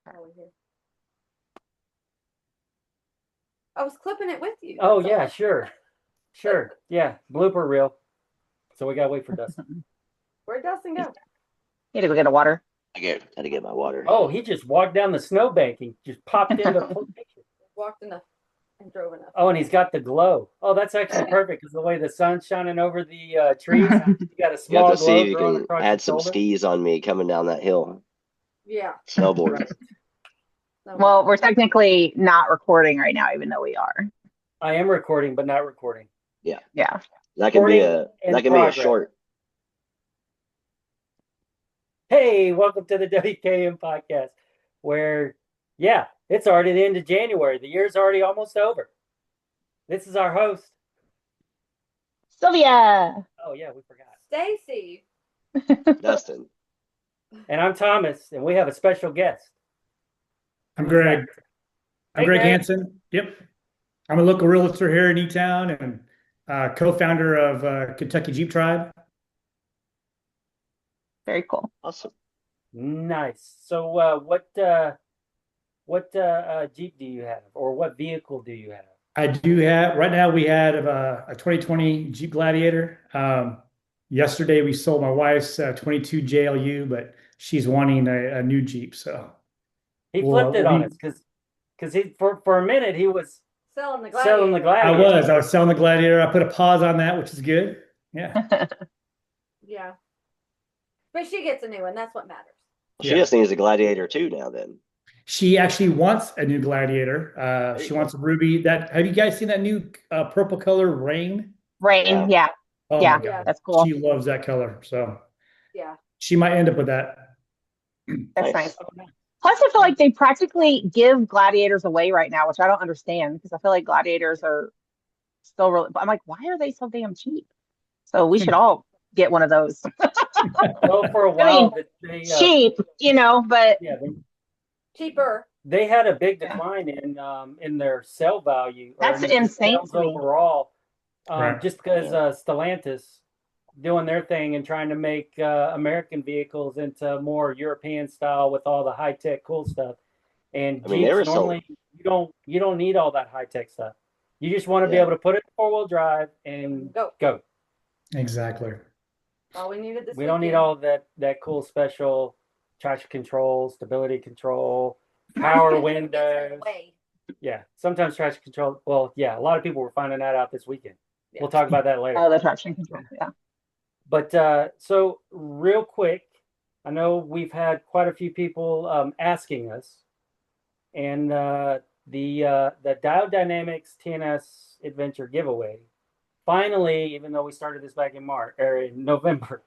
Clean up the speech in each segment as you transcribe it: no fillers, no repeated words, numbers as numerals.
I was clipping it with you. Oh, yeah, sure. Sure. Yeah. Blooper reel. So we got to wait for Dustin. Where'd Dustin go? Need to go get a water. I had to get my water. Oh, he just walked down the snowbank and just popped in the picture. Walked enough and drove enough. Oh, and he's got the glow. Oh, that's actually perfect because the way the sun's shining over the trees, you got a You have small to see glow if you growing can across add your some shoulder. skis on me coming down that hill. Yeah. Snowboard. Right. Well, we're technically not recording right now, even though we are. I am recording, but not recording. Yeah. Yeah. That can be Recording a short. Hey, welcome to the WKN podcast, where, yeah, it's already the end of January. The year's already almost over. This is our host. Sylvia. Oh, yeah, we forgot. Stacy. Dustin. And I'm Thomas, and we have a special guest. I'm Greg. I'm Greg Hansen. Yep. I'm a local realtor here in E-Town and co-founder of Kentucky Jeep Tribe. Very cool. Awesome. Nice. So what Jeep do you have, or what vehicle do you have? I do have, right now we had a 2020 Jeep Gladiator. Yesterday we sold my wife's 22 JLU, but she's wanting a new Jeep. So he flipped it on us because he for a minute he was selling the Gladiator. I was selling the Gladiator. I put a pause on that, which is good. Yeah. Yeah. But she gets a new one. That's what matters. She just needs a Gladiator too now then. She actually wants a new Gladiator. She wants a ruby. Have you guys seen that new purple color Rain? Rain, yeah. Oh yeah, my God. that's cool. She loves that color. So yeah, she might end up with that. That's nice. Plus, I feel like they practically give Gladiators away right now, which I don't understand because I feel like Gladiators are still really. I'm like, why are they so damn cheap? So we should all get one of those. Well, for a while, cheap, but cheaper. They had a big decline in their sale value. That's insane to me. Overall, just because Stellantis doing their thing and trying to make American vehicles into more European style with all the high tech cool stuff. And Jeeps normally you don't need all that high tech stuff. You just want to be able to put it in 4-wheel drive and go. Exactly. All we needed this. We don't need all that cool special traction control, stability control, power windows. Yeah, sometimes traction control. Well, yeah, a lot of people were finding that out this weekend. Yeah. We'll talk about that later. Oh, the traction control. Yeah. But so real quick, I know we've had quite a few people asking us, and the Diode Dynamics TNS Adventure giveaway. Finally, even though we started this back in November,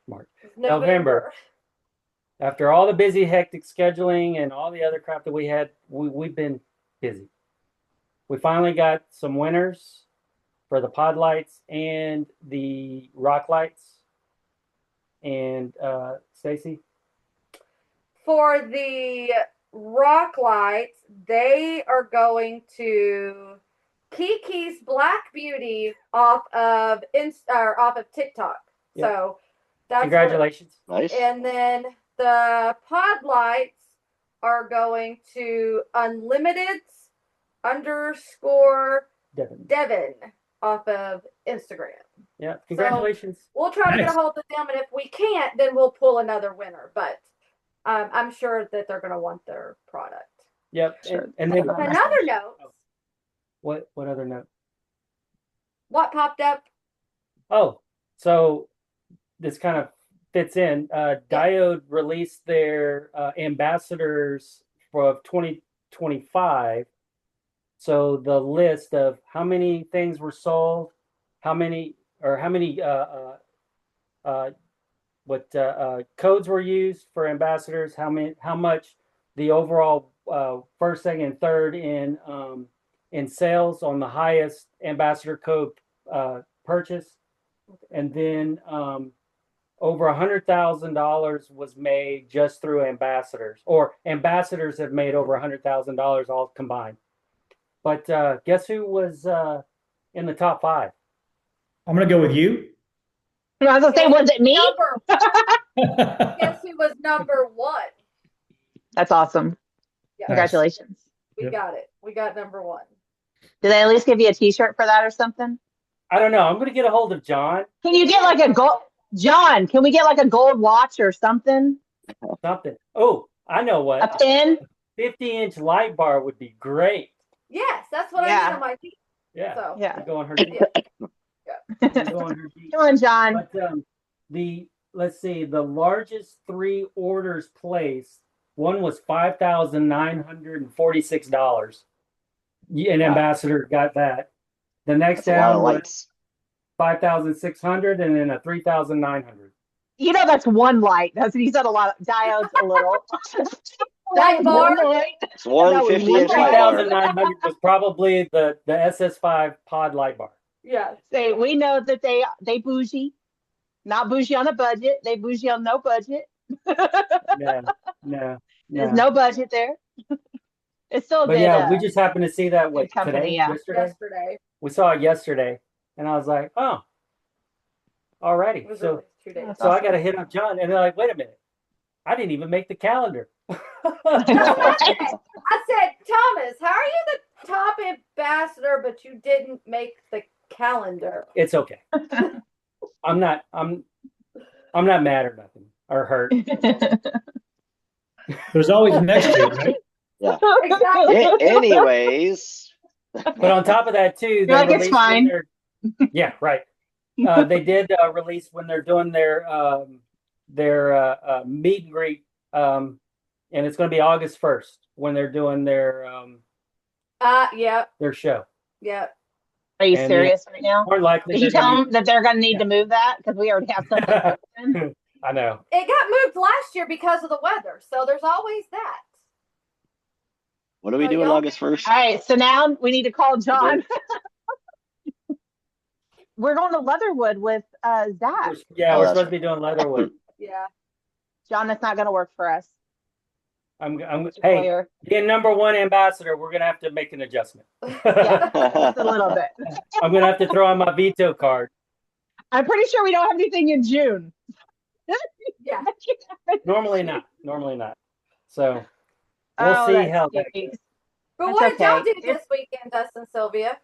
after all the busy, hectic scheduling and all the other crap that we had, we've been busy. We finally got some winners for the pod lights and the rock lights. And Stacy? For the rock lights, they are going to Kiki's Black Beauty off of TikTok. Yep. So that's congratulations. Nice. And then the pod lights are going to Unlimiteds _Devin off of Instagram. Yeah, congratulations. So we'll try to get a hold of them, and if we can't, then we'll pull another winner. But I'm sure that they're going to want their product. Yep. Sure. And then another note. What other note? What popped up? Oh, so this kind of fits in. Diode released their ambassadors for 2025. So the list of how many things were sold, how many codes were used for ambassadors, how much the overall first, second, and third in sales on the highest ambassador code purchase, and then over $100,000 was made just through ambassadors, or ambassadors have made over $100,000 all combined. But guess who was in the top 5? I'm gonna go with you. I was gonna say, was it me? Guess who was number 1? That's awesome. Yeah. Congratulations. We Yep. got it. We got number one. Did they at least give you a T-shirt for that or something? I don't know. I'm gonna get a hold of John. Can you get like a gold? John, can we get like a gold watch or something? Something. Oh, I know A what. pin? 50-inch light bar would be great. Yes, that's what I Yeah. need on my Jeep. Yeah. So Yeah. Go on her Jeep. Go on her Jeep. Come on, John. But let's see, the largest 3 orders placed. One was $5,946. An ambassador got that. The next That's a lot of down was lights. 5,600, and then a 3,900. You know that's one light. That's you said a lot of diodes a little. Light bar? One light. It's one That was 50-inch one light bar. 3,900 was probably the SS5 pod light bar. yes. Say we know that they bougie, not bougie on a budget. They bougie on no budget. No. There's no budget there. It's still a But good. yeah, we just happened to see that good company, today, yeah. Yesterday. We saw it yesterday, and I was like, oh, already. It was So, really 2 days. That's so I awesome. got to hit up John, and they're like, wait a minute, I didn't even make the calendar. I said, Thomas, how are you the top ambassador, but you didn't make the calendar? It's okay. I'm not mad or nothing or hurt. There's always next year, right? Exactly. Anyways, But on top of that, too, they like, it's released fine. yeah, right. They did release when they're doing their meet and greet, and it's going to be August 1st when they're doing their Yep. their show. Yep. Are you And serious right now? More likely, Did you they're tell gonna them that they're going to need to move that because we already have something open? be- I know. It got moved last year because of the weather, so there's always that. what are we So doing y'all- August 1st? All right, so now we need to call John. We're going to Leatherwood with Zach. Yeah, Oh, we're that's supposed to be doing Leatherwood. Yeah. John, that's not going to work for us. I'm Hey, hey, being number one ambassador, we're gonna have to make an adjustment. Yeah. Just a little bit. I'm gonna have to throw on my veto card. I'm pretty sure we don't have anything in June. Yeah. Normally not. So we'll Oh, see that how that stinks. goes. But That's what did y'all okay. do this weekend, Dustin, Sylvia?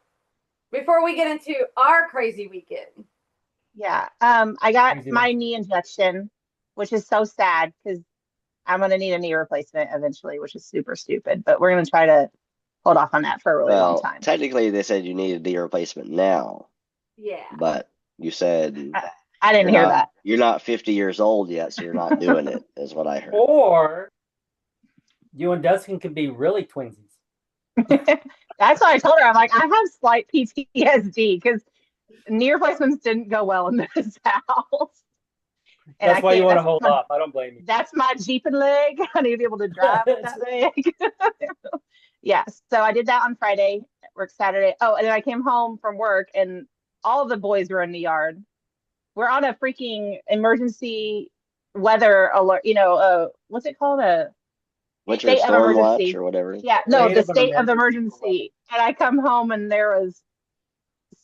Before we get into our crazy weekend. Yeah. I got Crazy my life. knee injection, which is so sad because I'm going to need a knee replacement eventually, which is super stupid. But we're going to try to hold off on that for a really long Well, time. technically, they said you needed knee replacement now, Yeah. but you said I didn't you're hear not- You're not 50 years old yet, so you're not doing it, is what I heard. Or you and Dustin could be really twinsies. that. That's what I told her. I'm like, I have slight PTSD because knee replacements didn't go well in this house. And That's I why you can't- want to that's hold my- off. I don't blame you. That's my Jeep and leg. I need to be able to drive with that leg. Yeah, so I did that on Friday, work Saturday. Oh, and then I came home from work and all of the boys were in the yard. We're on a freaking emergency weather alert, what's it called? Winter state of storm watch emergency. or whatever. Yeah, no, State the of state of emergency. emergency. And I come home and there was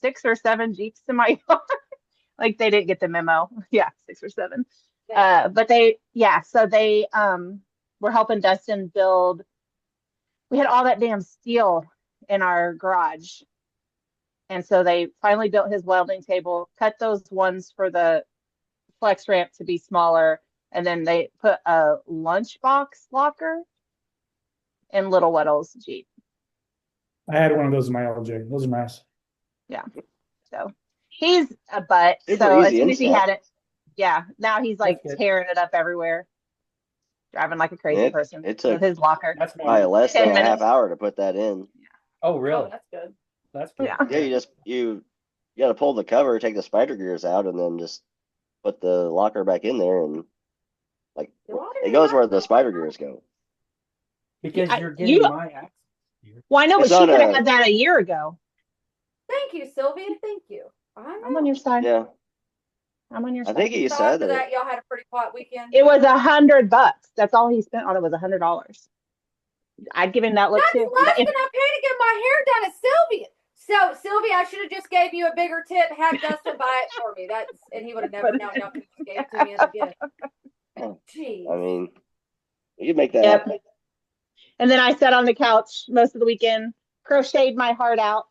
6 or 7 Jeeps in my yard. Like they didn't get the memo. Yeah, 6 or 7. But they were helping Dustin build. We had all that damn steel in our garage. And so they finally built his welding table, cut those ones for the flex ramp to be smaller, and then they put a lunchbox locker in Little Weddle's Jeep. I had one of those in my LJ. Those are nice. So he's a butt. Super So as easy soon as he install. had it, yeah, now he's like That's good. tearing it up everywhere, driving like a crazy It- person it took- with his locker. That's Probably normal. less 10 than a half minutes. hour to put that in. Oh, Oh, really? that's good. That's good. Yeah. Yeah, you got to pull the cover, take the spider gears out, and then just put the locker back in there, and like Why it did goes I where not the know spider that? gears go. Because I- you're getting you- my access here. Well, I know, but It's she on could have a- had that a year ago. Thank you, Sylvia. Thank you. I'm on your side. Yeah, I'm on your I side. think you So said after that. that, y'all had a pretty quiet weekend. It was $100. That's all he spent on it was $100. I'd give him that look That's too. less than I paid to get my hair done at Sylvia. So Sylvia, I should have just gave you a bigger tip. Have Dustin buy it for me. And he would have never known. Y'all could have gave it to me as a gift. Jeez. I mean, you can make that Yep. happen. And then I sat on the couch most of the weekend, crocheted my heart out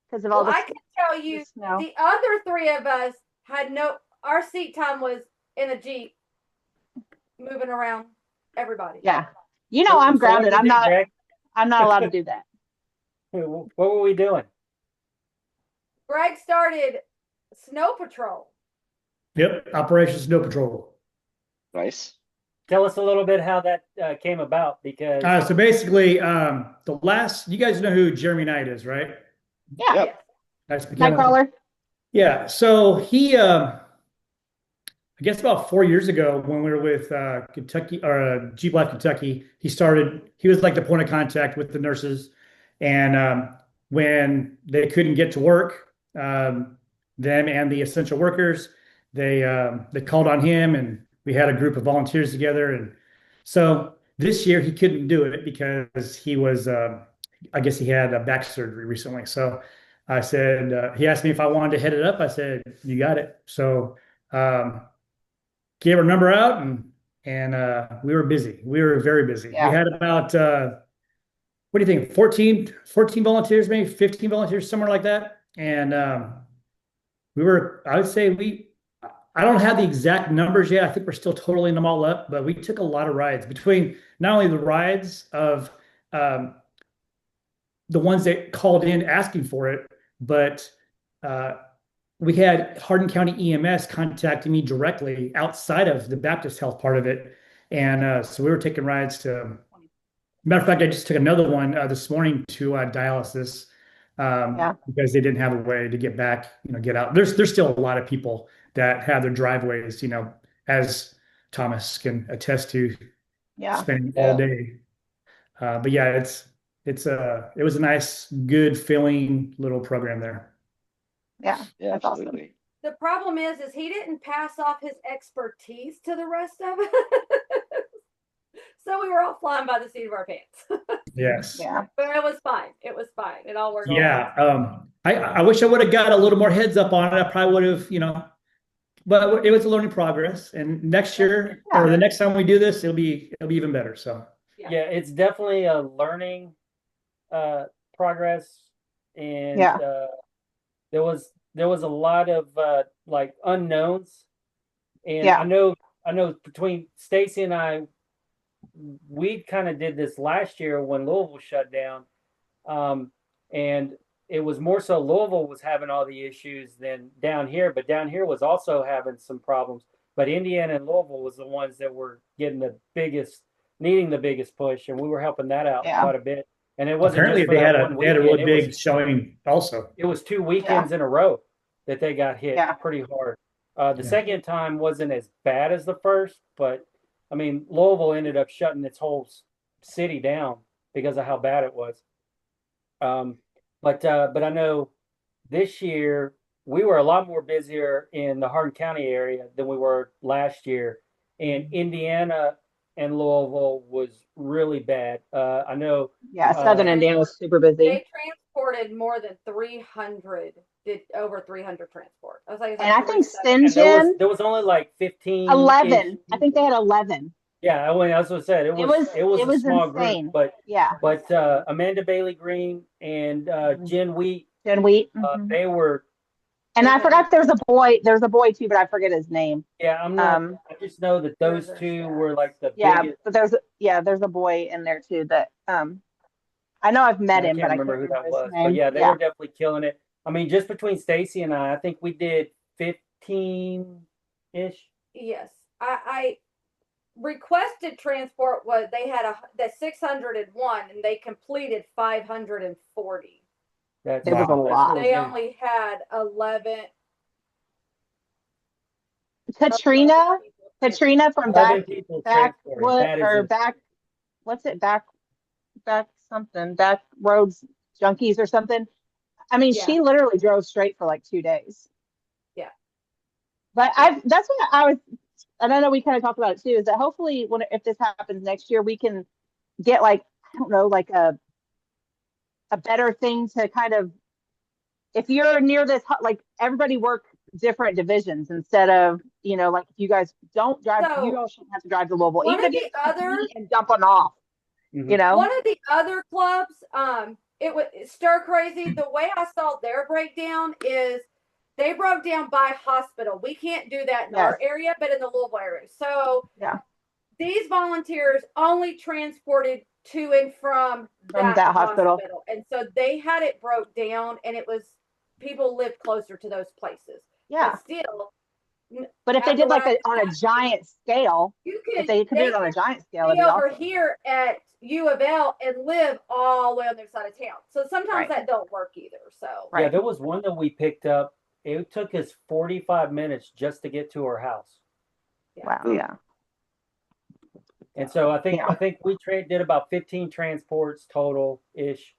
because of all Well, this. I can tell you, snow. the other three of us had our seat time was in a Jeep, moving around everybody. Yeah. You know, I'm grounded. what did you do, Greg? I'm not allowed to do that. What were we doing? Greg started snow patrol. Yep, Operation Snow Patrol. Nice. Tell us a little bit how that came about, because So basically, you guys know who Jeremy Knight is, right? Yeah. Yep. That's Nightcrawler. Yeah. So he, I guess about 4 years ago, when we were with Kentucky or Jeep Life Kentucky, he was like the point of contact with the nurses. And when they couldn't get to work, them and the essential workers, they called on him, and we had a group of volunteers together. And so this year he couldn't do it because he was, I guess he had a back surgery recently. So I said, he asked me if I wanted to head it up. I said, you got it. So gave our number out, and we were busy. We were very busy. Yeah. We had about, what do you think, 14 volunteers, maybe 15 volunteers, somewhere like that. And I would say I don't have the exact numbers yet. I think we're still totaling them all up, but we took a lot of rides, between not only the rides of the ones that called in asking for it, but we had Hardin County EMS contacting me directly outside of the Baptist Health part of it. And so we were taking rides to, matter of fact, I just took another one this morning to dialysis because they didn't have a way to get back, get out. There's still a lot of people that have their driveways, as Thomas can attest to, spending all day. But yeah, it was a nice, good feeling little program there. Yeah, Yeah, that's absolutely. awesome. The problem is he didn't pass off his expertise to the rest of us. So we were all flying by the seat of our pants. Yes. Yeah. But it was fine. It was fine. It all worked. Yeah. I wish I would have got a little more heads up on it. I probably would have, but it was a learning progress. And next year or the next time we do this, it'll be even better. So yeah, it's definitely a learning progress. And there was a lot of like unknowns. And I know between Stacy and I, we kind of did this last year when Louisville shut down. And it was more so Louisville was having all the issues than down here, but down here was also having some problems. But Indiana and Louisville was the ones that were needing the biggest push, and we were helping that out quite a bit. And it wasn't apparently just for they had that one they had a really weekend. big showing also. It was 2 weekends in a row that they got hit pretty hard. The second time wasn't as bad as the first, but I mean, Louisville ended up shutting its whole city down because of how bad it was. But I know this year we were a lot more busier in the Hardin County area than we were last year. And Indiana and Louisville was really bad. I know. Yeah, Southern Indiana was super busy. They transported more than 300, did over 300 transport. I was like, and I think Stinson. There was only like 15. 11. I think they had 11. Yeah, that's what I said. It was a small insane. group, but Amanda Bailey Green and Jen Wheat. They were. And I forgot there's a boy. There's a boy too, but I forget his name. Yeah, I'm not. I just know that those two were like the biggest. But there's a boy in there too that I know I've met him, but I can't remember who that was. But yeah, they were definitely killing it. I mean, just between Stacy and I think we did 15-ish. Yes, I requested transport was they had the 601 and they completed 540. It was a lot. They only had 11. Katrina from back roads junkies or something. I mean, she literally drove straight for like 2 days. Yeah. But that's what I was, and I know we kind of talked about it too, is that hopefully if this happens next year, we can get like, I don't know, like a better thing to kind of, if you're near this, like everybody work different divisions instead of, like if you guys don't drive, you all shouldn't have to drive to Louisville. Even if you and dump them off. Mhm. You know? One of the other clubs, it was Stir Crazy. The way I saw their breakdown is they broke down by hospital. We can't do that in our area, but in the Louisville area. So Yeah. these volunteers only transported to and from that hospital. and so they had it broke down, and it was people lived closer to those places. Yeah. But still. But if they did like on a giant scale, if they could do it on a giant scale, it'd be over awesome. here at U of L and live all the way on the other side of town. So sometimes that don't work either. So yeah, there was one that we picked up. It took us 45 minutes just to get to her house. Wow. Yeah. And so I think we did about 15 transports total ish,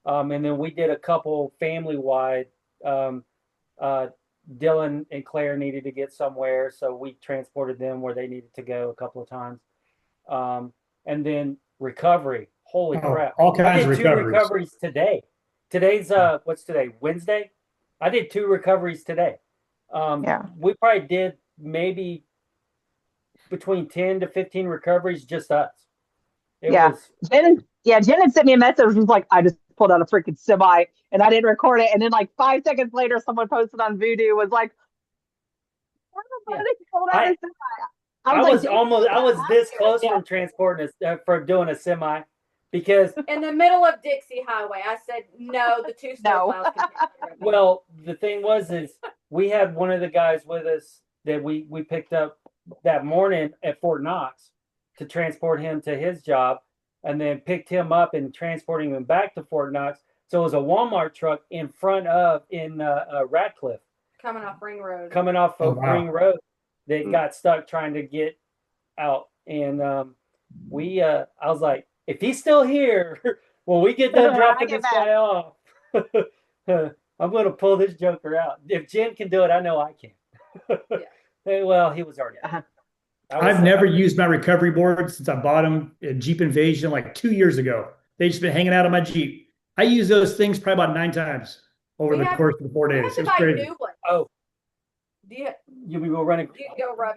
and then we did a couple family wide. Dylan and Claire needed to get somewhere, so we transported them where they needed to go a couple of times. And then recovery. Holy crap! All kinds of I did 2 recoveries today. Today's what's today? Wednesday. I did 2 recoveries today. We probably did maybe between 10 to 15 recoveries, just us. Jen had sent me a message. Was like, I just pulled out a freaking semi and I didn't record it. And then like 5 seconds later, someone posted on Voodoo was like, I was this close from transporting for doing a semi, because in the middle of Dixie Highway, I said no. The 2 snowplows. Well, the thing is we had one of the guys with us that we picked up that morning at Fort Knox to transport him to his job, and then picked him up and transporting him back to Fort Knox. So it was a Walmart truck in front of Radcliffe. Coming off Ring Road. Ring Road that got stuck trying to get out. And I was like, if he's still here, when we get done dropping this guy off, I'm going to pull this joker out. If Jen can do it, I know I can. Well, he was already out. I've never used my recovery board since I bought them at Jeep Invasion like 2 years ago. They've just been hanging out on my Jeep. I use those things probably about 9 times over the course of the 4 days. It's crazy. Oh. You go running.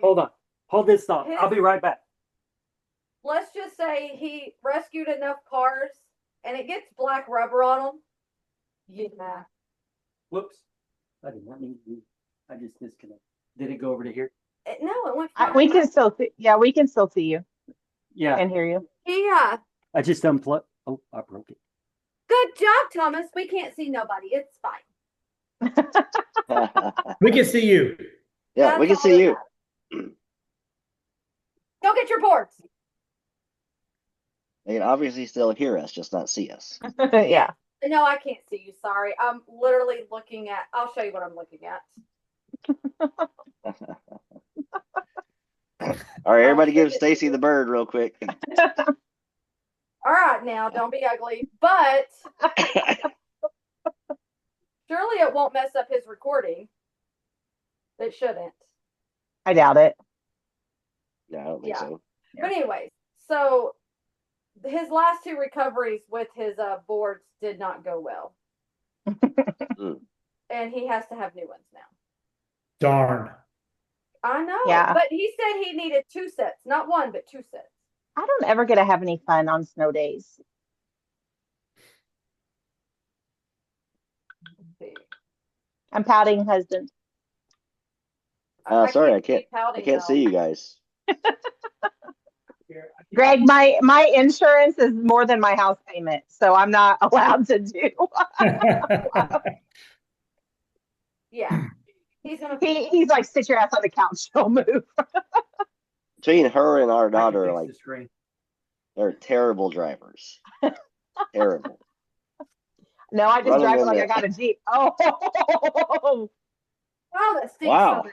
Hold on. Hold this thought. I'll be right back. Let's just say he rescued enough cars and it gets black rubber on them. Yeah. Whoops. I did not mean to. I just disconnected. Did it go over to here? No, it went. We can still see. Yeah, we can still see you. Yeah. And hear you. Yeah. I just unplugged. Oh, I broke it. Good job, Thomas. We can't see nobody. It's fine. We can see you. Yeah, we can see you. Go get your boards. They can obviously still hear us, just not see us. Yeah. No, I can't see you. Sorry. I'm literally looking at. I'll show you what I'm looking at. All right, everybody give Stacy the bird real quick. All right, now don't be ugly, but surely it won't mess up his recording. It shouldn't. I doubt it. No, I don't think so. But anyways, so his last 2 recoveries with his boards did not go well. And he has to have new ones now. Darn. I know. Yeah. But he said he needed 2 sets, not 1, but 2 sets. I don't ever get to have any fun on snow days. I'm pouting, husband. Sorry, I can't see you guys. Greg, my insurance is more than my house payment, so I'm not allowed to do. Yeah. He's like, sit your ass on the couch, don't move. Between her and our daughter, like, they're terrible drivers. Terrible. No, I just drive it like I got a Jeep. Oh, wow, that stinks. Wow.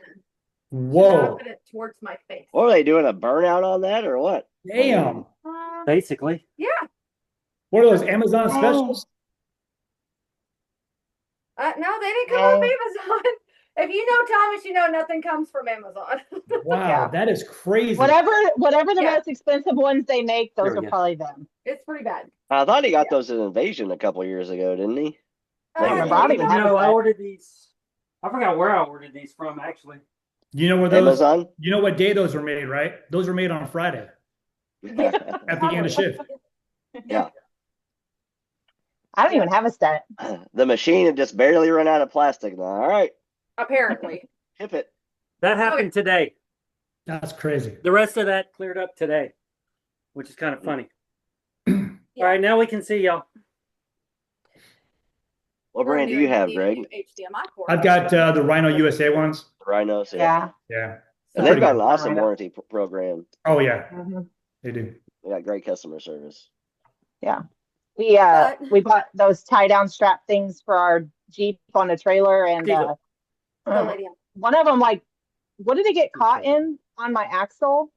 Whoa. It towards my face. What are they doing? A burnout on that or what? Damn. Basically. Yeah. What are those Amazon specials? No, they didn't come off Amazon. If you know Thomas, you know nothing comes from Amazon. Wow, that is crazy. Whatever the most expensive ones they make, those are probably them. It's pretty bad. I thought he got those in Invasion a couple years ago, didn't he? I ordered these. I forgot where I ordered these from, actually. You know where those? Amazon? You know what day those were made, right? Those were made on Friday. Yeah. At the end of shift. Yeah. I don't even have a stent. The machine had just barely run out of plastic now. All right, Apparently. hip it. That happened today. That's crazy. The rest of that cleared up today, which is kind of funny. Yeah. All right, now we can see y'all. What We're brand do you doing have, the Greg? new HDMI cord. I've got the Rhino USA ones. Rhinos. Yeah. Yeah. And They're they've got an pretty awesome Rhino. warranty program. Oh yeah, Mhm. they do. They got great customer service. Yeah. But- We bought those tie down strap things for our Jeep on a trailer, and Steve, Go, lady. one of them, like, what did it get caught second. in on my axle?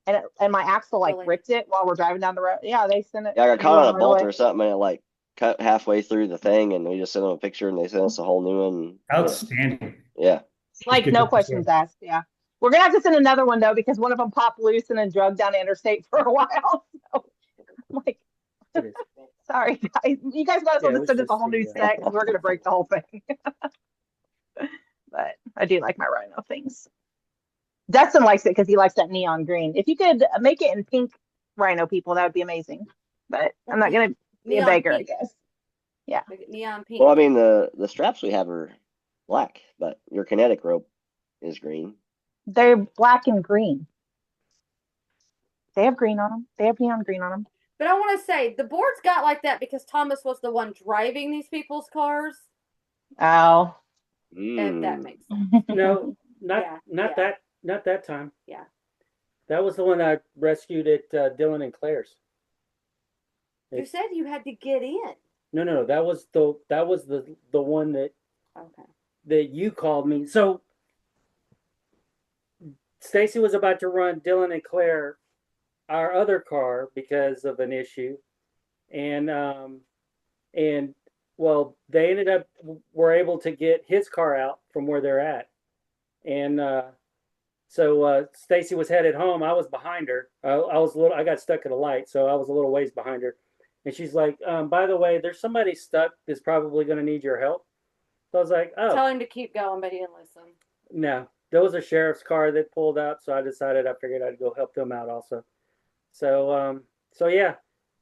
And my axle like Really? ripped it while we're driving down the road. Yeah, they sent it. Yeah, I got they caught were on a their bolt way. or something, and it like cut halfway through the thing, and we just sent them a picture, and they sent us a whole new one. Outstanding. Yeah. Like, Good no to see. questions asked. Yeah. We're gonna have to send another one though, because one of them popped loose and then drug down the interstate for a while. So I'm like, It is. sorry guys. You guys might as well Yeah, just we send us should a whole new see, set because we're gonna break the whole thing. But I do like my Rhino things. Dustin likes it because he likes that neon green. If you could make it in pink Rhino, people, that would be amazing. But I'm not gonna be a Neon beggar, I pink. guess. Make it neon pink. Well, I mean, the straps we have are black, but your kinetic rope is green. They're black and green. They have green on them. They have neon green on them. But I want to say the boards got like that because Thomas was the one driving these people's cars. Oh. If that Mm. makes sense. No, Yeah, yeah. not that time. Yeah. That was the one I rescued at Dylan and Claire's. You said you had to get in. No, that was the one that Okay. you called me. So Stacy was about to run Dylan and Claire our other car because of an issue, and well, they ended up were able to get his car out from where they're at, and so Stacy was headed home. I was behind her. I got stuck at a light, so I was a little ways behind her, and she's like, by the way, there's somebody stuck that's probably going to need your help. So I was like, oh. Tell him to keep going, but he didn't listen. No, there was a sheriff's car that pulled up, so I figured I'd go help them out also. So yeah,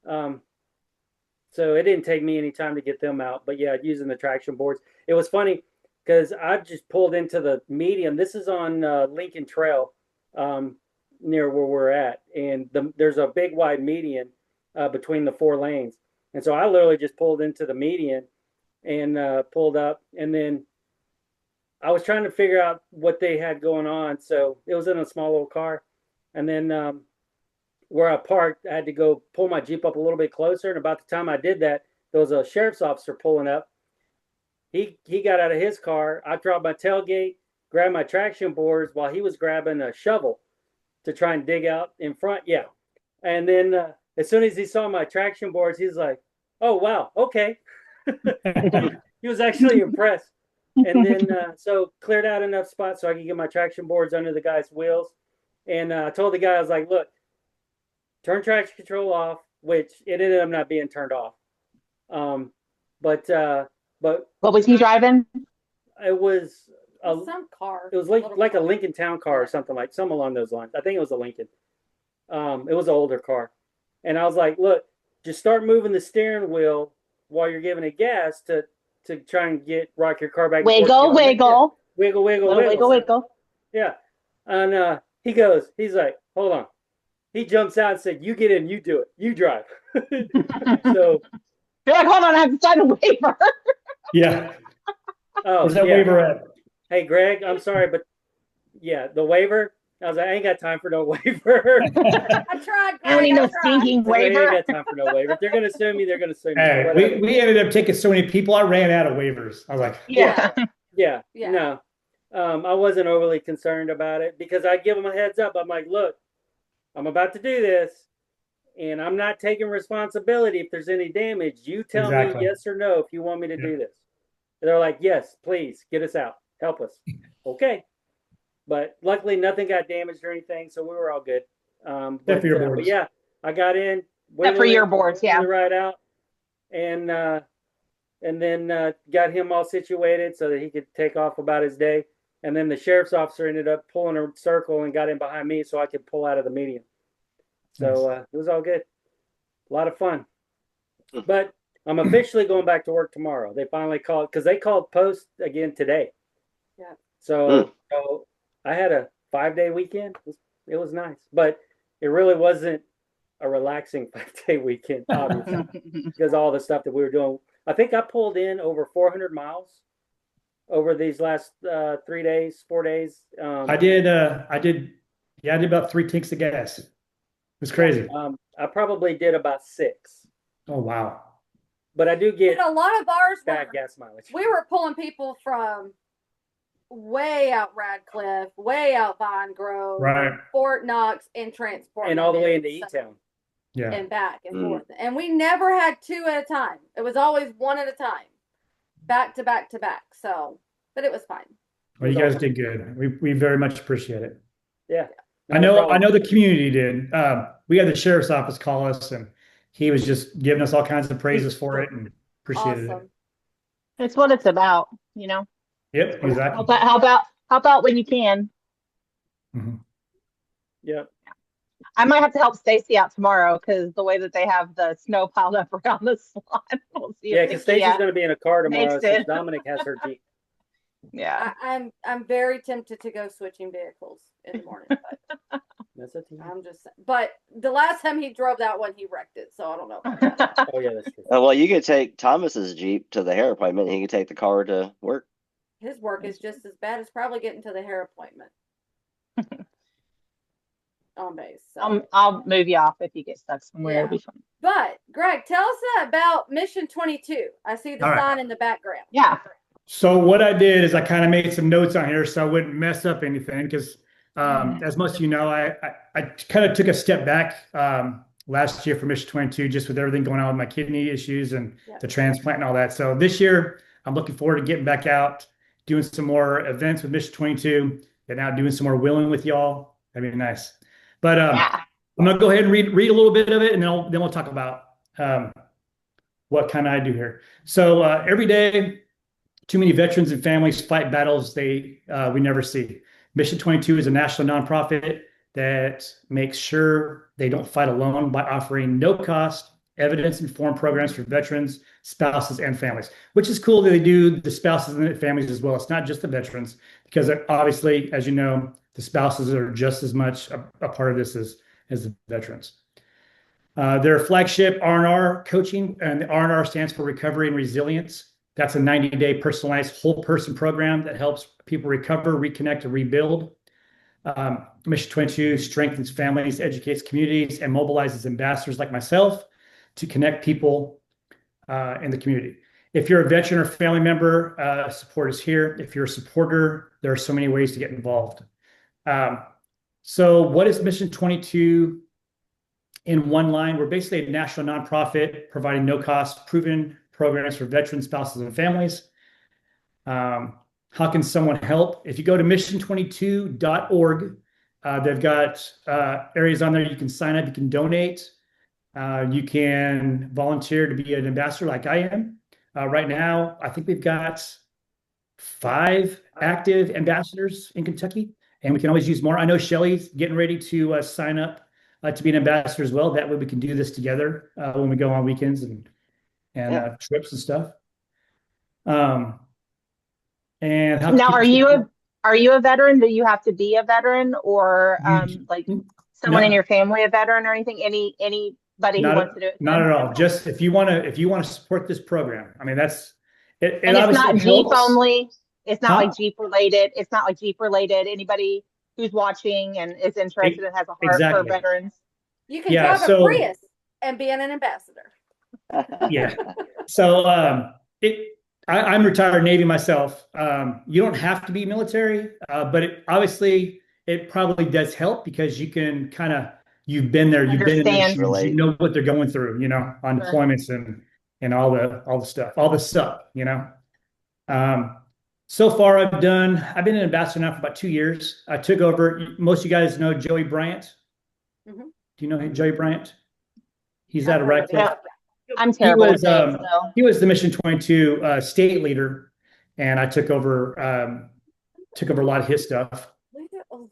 so it didn't take me any time to get them out, but yeah, using the traction boards. It was funny because I just pulled into the medium. This is on Lincoln Trail, near where we're at, and there's a big wide median between the 4 lanes, and so I literally just pulled into the median and pulled up, and then I was trying to figure out what they had going on. So it was in a small little car, and then where I parked, I had to go pull my Jeep up a little bit closer. And about the time I did that, there was a sheriff's officer pulling up. He got out of his car. I dropped my tailgate, grabbed my traction boards while he was grabbing a shovel to try and dig out in front. Yeah. And then as soon as he saw my traction boards, he's like, oh, wow, okay. He was actually impressed. And then so cleared out enough spots so I could get my traction boards under the guy's wheels. And I told the guy, I was like, look, turn traction control off, which it ended up not being turned off. But What was he driving? it was Some car. it was like a Lincoln Town car or something along those lines. I think it was a Lincoln. It was an older car. And I was like, look, just start moving the steering wheel while you're giving it gas to try and rock your car back. Wiggle, wiggle. Wiggle, wiggle, Little wiggle. wiggle, wiggle. Yeah. And he's like, hold on. He jumps out and said, you get in, you do it. You drive. So You're like, hold on, I have to sign a waiver. Yeah. oh, Where's that yeah. waiver at? Hey Greg, I'm sorry, but yeah, the waiver. I was like, I ain't got time for no waiver. I tried. I don't need no I tried. stinking I ain't waiver. got time for no waiver. If they're gonna sue me, they're gonna sue me. Hey, Whatever. we ended up taking so many people. I ran out of waivers. I was like, Yeah. Yeah. Yeah. No. I wasn't overly concerned about it because I give them a heads up. I'm like, look, I'm about to do this, and I'm not taking responsibility if there's any damage. You tell Exactly. me yes or no if you want me to do this. And they're like, yes, please get us out, help us. Okay, but luckily nothing got damaged or anything, so we were all good. Except for your But boards. yeah, I got in. Except for your boards, yeah. Right out, and then got him all situated so that he could take off about his day. And then the sheriff's officer ended up pulling a circle and got in behind me so I could pull out of the median. So it was all good. A lot of fun. But I'm officially going back to work tomorrow. They finally called because they called post again today. Yeah. So I had a 5-day weekend. It was nice, but it really wasn't a relaxing 5-day weekend, obviously, because all the stuff that we were doing. I think I pulled in over 400 miles over these last 3 days, 4 days. I did about 3 tanks of gas. It was crazy. I probably did about 6. Oh, wow. But I do get a lot of ours bad gas mileage. We were pulling people from way out Radcliffe, way out Vine Grove, Right. Fort Knox, and transporting And all the way into them, E-Town. Yeah. and back and forth. And we never had 2 at a time. It was always 1 at a time, back to back to back. So, but it was fine. Well, you guys did good. We very much appreciate it. Yeah. I know the community did. We had the sheriff's office call us, and he was just giving us all kinds of praises for it, and appreciated it. It's what it's about, you know. Yep, exactly. Help out when you can. Mm-hmm. Yep. I might have to help Stacy out tomorrow because the way that they have the snow piled up around the salon. We'll see. Yeah, because Stacy's going to be in a car tomorrow, so it. Dominic has her Jeep. Yeah, I'm very tempted to go switching vehicles in the morning, but That's it. I'm just. But the last time he drove that one, he wrecked it. So I don't know about that. Oh yeah, that's true. Well, you could take Thomas's Jeep to the hair appointment. And he could take the car to work. His work is just as bad as probably getting to the hair appointment. On base. So. I'll move you off if you get stuck somewhere. Yeah. It'll be fun. But Greg, tell us about Mission 22. I see the sign in the background. Yeah. So what I did is I kind of made some notes on here so I wouldn't mess up anything because as most of you know, I kind of took a step back last year for Mission 22 just with everything going on with my kidney issues and the transplant and all that. So this year I'm looking forward to getting back out, doing some more events with Mission 22, and now doing some more wheeling with y'all. That'd be nice. But I'm gonna go ahead and read a little bit of it, and then we'll talk about what kind of I do here. So every day, too many veterans and families fight battles we never see. Mission 22 is a national nonprofit that makes sure they don't fight alone by offering no-cost, evidence-informed programs for veterans, spouses, and families, which is cool that they do the spouses and the families as well. It's not just the veterans, because obviously, as you know, the spouses are just as much a part of this as the veterans. Their flagship R&R coaching, and the R&R stands for Recovery and Resilience. That's a 90-day personalized whole person program that helps people recover, reconnect, and rebuild. Mission 22 strengthens families, educates communities, and mobilizes ambassadors like myself to connect people in the community. If you're a veteran or family member, support is here. If you're a supporter, there are so many ways to get involved. So what is Mission 22 in one line? We're basically a national nonprofit providing no-cost, proven programs for veterans, spouses, and families. How can someone help? If you go to mission22.org, they've got areas on there you can sign up, you can donate, you can volunteer to be an ambassador like I am. Right now, I think we've got 5 active ambassadors in Kentucky, and we can always use more. I know Shelly's getting ready to sign up to be an ambassador as well. That way we can do this together when we go on weekends and trips and stuff. And now, are you a veteran? Do you have to be a veteran, or like someone in your family a veteran or anything? Anybody who wants to do it? Not at all. Just if you want to support this program. I mean, that's it. And it's not Jeep only. It's not like Jeep related. It's not like Jeep related. Anybody who's watching and is interested and has a heart for veterans. You can drive a Prius and be an ambassador. Yeah. So I'm retired Navy myself. You don't have to be military, but obviously it probably does help because you can you've been there, you've been in their shoes, you know what they're going through, on deployments and all the stuff, So far I've been an ambassador now for about 2 years. I took over. Most of you guys know Joey Bryant. Mm-hmm. Do you know Joey Bryant? He's out of Radcliffe. Yeah. I'm terrible. He was the Mission 22 state leader, and I took over a lot of his stuff.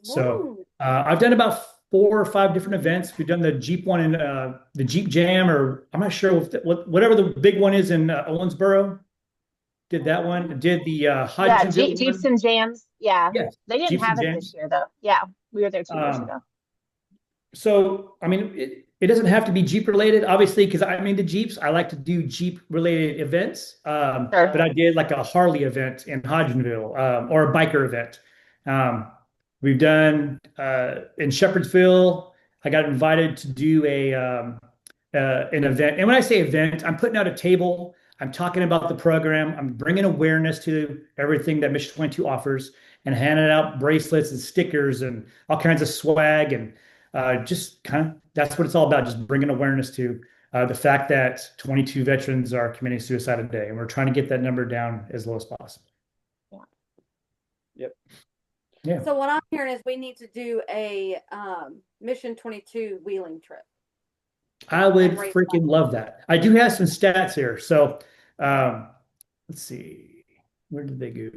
So I've done about 4 or 5 different events. We've done the Jeep one in the Jeep Jam, or I'm not sure whatever the big one is in Owensboro. Did that one? Did the Hodgenville Jeeps one? and Jams. Yeah, Yes, they didn't Jeeps and have it Jams. this year though. Yeah, we were there 2 years ago. So, I mean, it doesn't have to be Jeep related, obviously, because I'm into Jeeps. I like to do Jeep related events. Sure. But I did like a Harley event in Hodgenville, or a biker event. We've done in Shepherdsville. I got invited to do an event. And when I say event, I'm putting out a table. I'm talking about the program. I'm bringing awareness to everything that Mission 22 offers and handing out bracelets and stickers and all kinds of swag. And just kind of, that's what it's all about. Just bringing awareness to the fact that 22 veterans are committing suicide a day. And we're trying to get that number down as low as possible. Yeah. Yep. Yeah. So what I'm hearing is we need to do a Mission 22 wheeling trip. I would freaking love that. I do have some stats here. So let's see. Where did they go?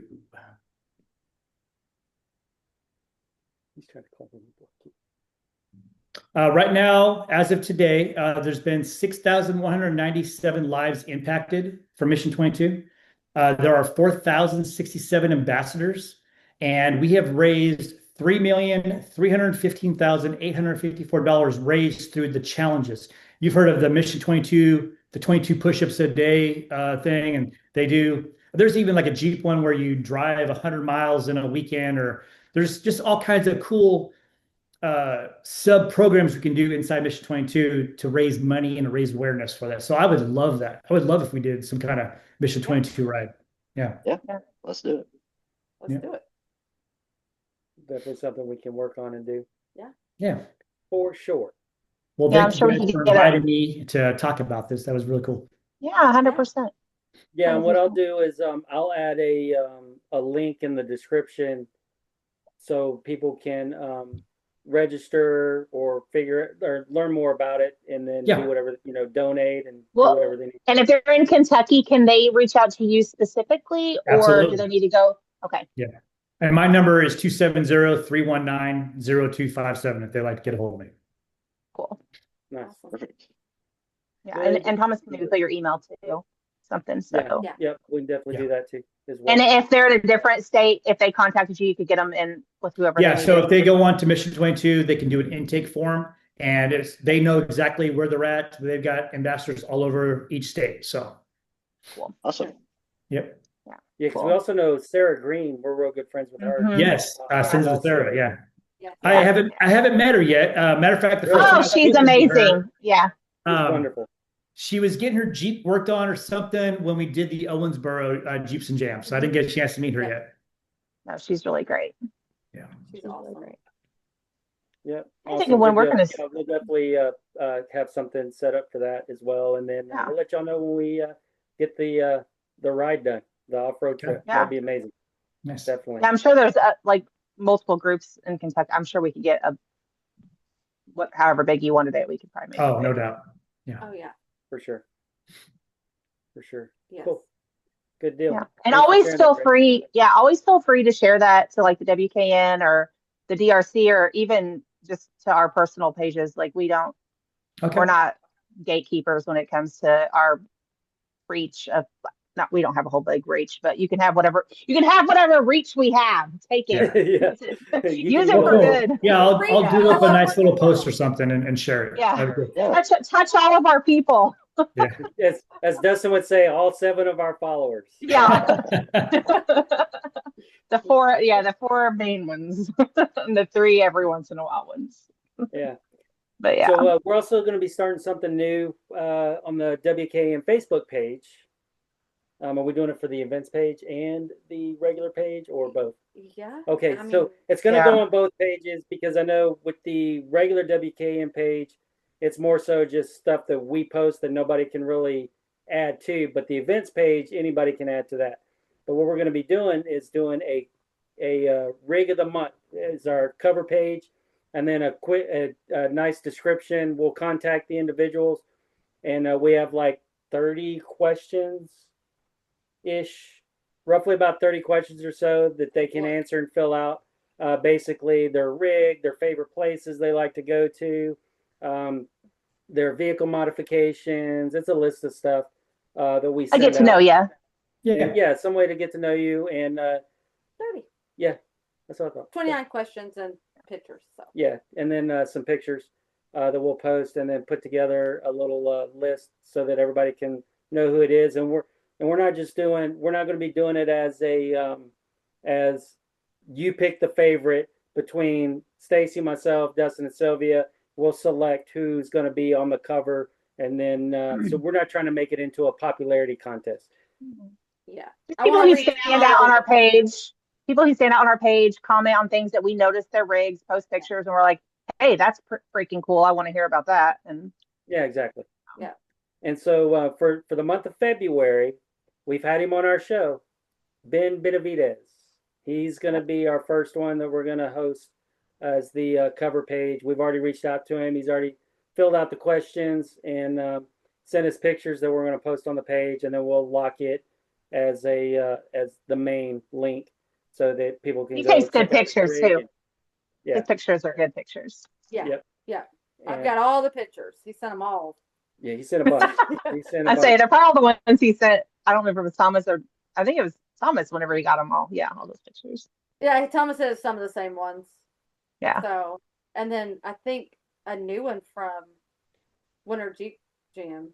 He's trying to call them. Right now, as of today, there's been 6,197 lives impacted for Mission 22. There are 4,067 ambassadors, and we have raised $3,315,854 raised through the challenges. You've heard of the Mission 22, the 22 push-ups a day thing, and there's even like a Jeep one where you drive 100 miles in a weekend, or there's just all kinds of cool sub programs we can do inside Mission 22 to raise money and raise awareness for that. So I would love that. I would love if we did some kind of Mission 22 ride. Yeah. Let's do it. Let's do it. Definitely something we can work on and do. Yeah. For sure. Well, I'm thank sure you we guys can for get inviting me to talk about this. That was really cool. Yeah, 100%. Yeah, and what I'll do is I'll add a link in the description so people can register or learn more about it, and then do whatever, donate and do whatever they need. And if they're in Kentucky, can they reach out to you specifically, or do they need to go? Okay. Yeah. And my number is 270-319-0257 if they'd like to get a hold of me. Cool. Nice. Perfect. Yeah, and Thomas can maybe put your email too. Something. So yeah, we can definitely do that too as well. And if they're in a different state, if they contacted you, you could get them in with whoever. Yeah, so if they go on to Mission 22, they can do an intake form, and they know exactly where they're at. They've got ambassadors all over each state. So cool. Awesome. Yep. Yeah, because we also know Sarah Green. We're real good friends with her. Yes, Sarah. Yeah. Yeah. I haven't met her yet. Matter of fact, the first time she's amazing. Yeah. She's wonderful. She was getting her Jeep worked on or something when we did the Owensboro Jeeps and Jams. So I didn't get a chance to meet her yet. No, she's really great. Yeah. She's awesome. Really great. Yeah. I think when we're going to, we'll definitely have something set up for that as well, and then we'll let y'all know when we get the ride done, the off-road trip. That'd be amazing. Nice. Definitely. Yeah, I'm sure there's like multiple groups in Kentucky. I'm sure we could get however big you wanted it, we could probably make. Oh, no doubt. Yeah. Oh yeah. For sure. Yes. Cool. Good deal. Yeah. And always feel free. Yeah, always feel free to share that to like the WKN or the DRC, or even just to our personal pages. Like we're not gatekeepers when it comes to our reach of. We don't have a whole big reach, but you can have whatever reach we have. Take it. Use it for good. Yeah, I'll do up a nice little post or something and share it. Yeah. Touch all of our people. Yeah. As Dustin would say, all 7 of our followers. Yeah. the 4 main ones. And the 3 every once in a while ones. Yeah. But yeah. So we're also going to be starting something new on the WKN Facebook page. Are we doing it for the events page and the regular page, or both? Yeah. Okay, so it's going to go on both pages, because I know with the regular WKN page, it's more so just stuff that we post that nobody can really add to. But the events page, anybody can add to that. But what we're going to be doing is doing a rig of the month is our cover page, and then a nice description. We'll contact the individuals, and we have like 30 questions. Roughly about 30 questions or so that they can answer and fill out. basically their rig, their favorite places they like to go to, their vehicle modifications. It's a list of stuff that we I send get to know out. you. And, yeah, some way to get to know you. And 30. yeah, that's what I thought. 29 questions and pictures. So Yeah, and then some pictures that we'll post, and then put together a little list so that everybody can know who it is. And we're not going to be doing it as a as you pick the favorite between Stacy, myself, Dustin, and Sylvia. We'll select who's going to be on the cover, and then so we're not trying to make it into a popularity contest. yeah, People who stand out on our page. People who stand out on our page, comment on things that we notice their rigs, post pictures, and we're like, "Hey, that's freaking cool! I want to hear about that." And yeah, exactly. Yeah. And so for the month of February, we've had him on our show, Ben Benavidez. He's going to be our first one that we're going to host as the cover page. We've already reached out to him. He's already filled out the questions and sent us pictures that we're going to post on the page, and then we'll lock it as as the main link so that people can. He go takes good pictures too. Yeah, his pictures are good pictures. Yeah, Yep. yeah. I've And- got all the pictures. He sent them all. Yeah, he sent a bunch. He sent a I bunch. say they're probably the ones he sent. I don't remember if it was Thomas or I think it was Thomas whenever he got them all. Yeah, all those pictures. Yeah, Thomas says some of the same ones. Yeah. So, and then I think a new one from Winter Jeep Jam.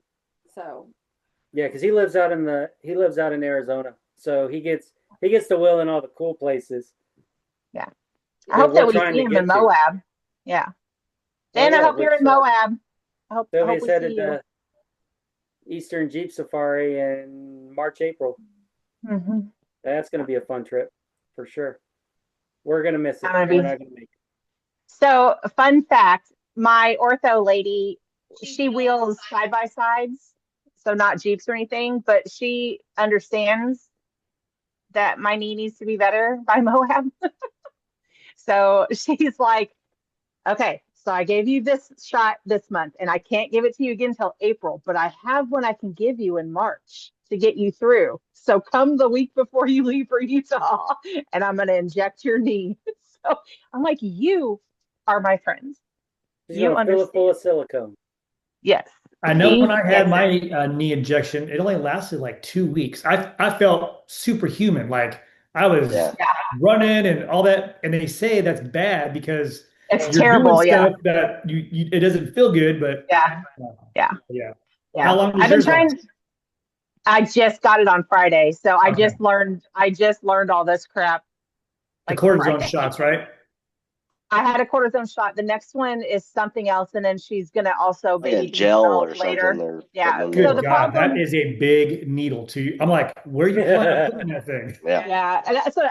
So. Yeah, because he lives out in Arizona, so he gets to wheel in all the cool places. Yeah. I hope that we see him in Moab. Yeah. Dan, I hope you're in Moab. I hope we see headed you. to Eastern Jeep Safari in March, April. Mm-hmm. That's going to be a fun trip for sure. We're going to miss it. We're not going to make it. So, fun fact, my ortho lady, she wheels side-by-sides, so not Jeeps or anything, but she understands that my knee needs to be better by Moab. So she's like, okay, so I gave you this shot this month, and I can't give it to you again until April, but I have one I can give you in March to get you through. So come the week before you leave for Utah, and I'm going to inject your knee. So I'm like, you are my friends. You fill it full of silicone. Yes. I know when I had my knee injection, it only lasted like 2 weeks. I felt superhuman. Like I was running and all that. And they say that's bad because it's terrible. Stuff that it doesn't feel good, but yeah. How long I've been trying. I just got it on Friday. So I just learned all this crap. Like the cortisone shots, right? I had a cortisone shot. The next one is something else, and then she's gonna also like a gel or later. Something. Yeah. Good so God, that is a big needle too. I'm like, where are you putting that thing? Yeah. And so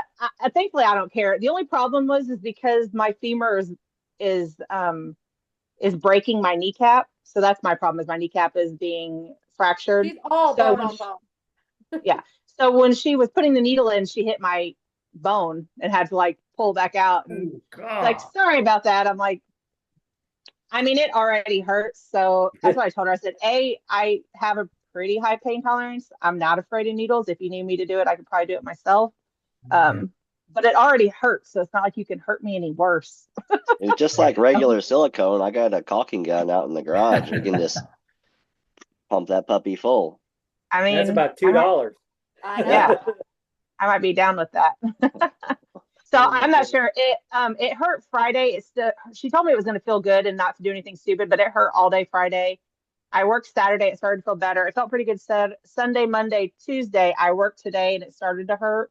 thankfully I don't care. The only problem is because my femur is breaking my kneecap. So that's my problem. Is my kneecap is being fractured. She's all bone on bone. Yeah. So when she was putting the needle in, she hit my bone and had to like pull back out and like, sorry about that. I'm like, I mean, it already hurts. So that's what I told her. I said, I have a pretty high pain tolerance. I'm not afraid of needles. If you need me to do it, I could probably do it myself. But it already hurts. So it's not like you can hurt me any worse. It's just like regular silicone. I got a caulking gun out in the garage. You can just pump that puppy full. I mean, that's about $2. Yeah. I might be down with that. So I'm not sure. It hurt Friday. She told me it was going to feel good and not to do anything stupid, but it hurt all day Friday. I worked Saturday. It started to feel better. It felt pretty good. Sunday, Monday, Tuesday. I worked today and it started to hurt,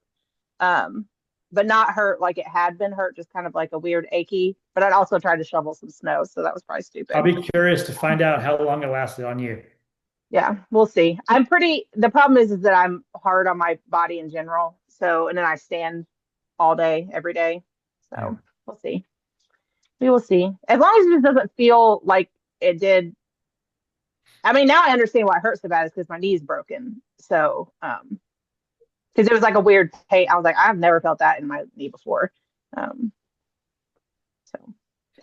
but not hurt like it had been hurt. Just kind of like a weird achy. But I'd also tried to shovel some snow, so that was probably stupid. I'll be curious to find out how long it lasted on you. Yeah, we'll see. The problem is that I'm hard on my body in general. So, and then I stand all day, every day. So we'll see. We will see. As long as it doesn't feel like it did. I mean, now I understand why it hurts so bad is because my knee is broken. So, because it was like a weird pain. I was like, I've never felt that in my knee before. So,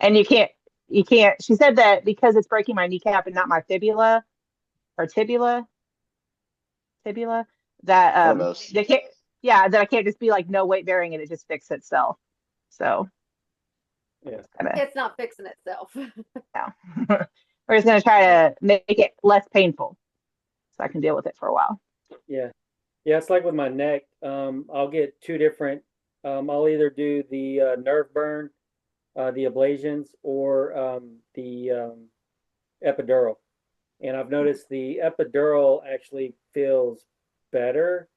and you can't, she said that because it's breaking my kneecap and not my fibula or tibula, that, they can't, that I can't just be like no weight bearing and it just fixes itself. So Yeah. It's not fixing itself. yeah. We're just gonna try to make it less painful so I can deal with it for a while. Yeah. Yeah, it's like with my neck. I'll get two different. I'll either do the nerve burn, the ablations, or the epidural. And I've noticed the epidural actually feels better,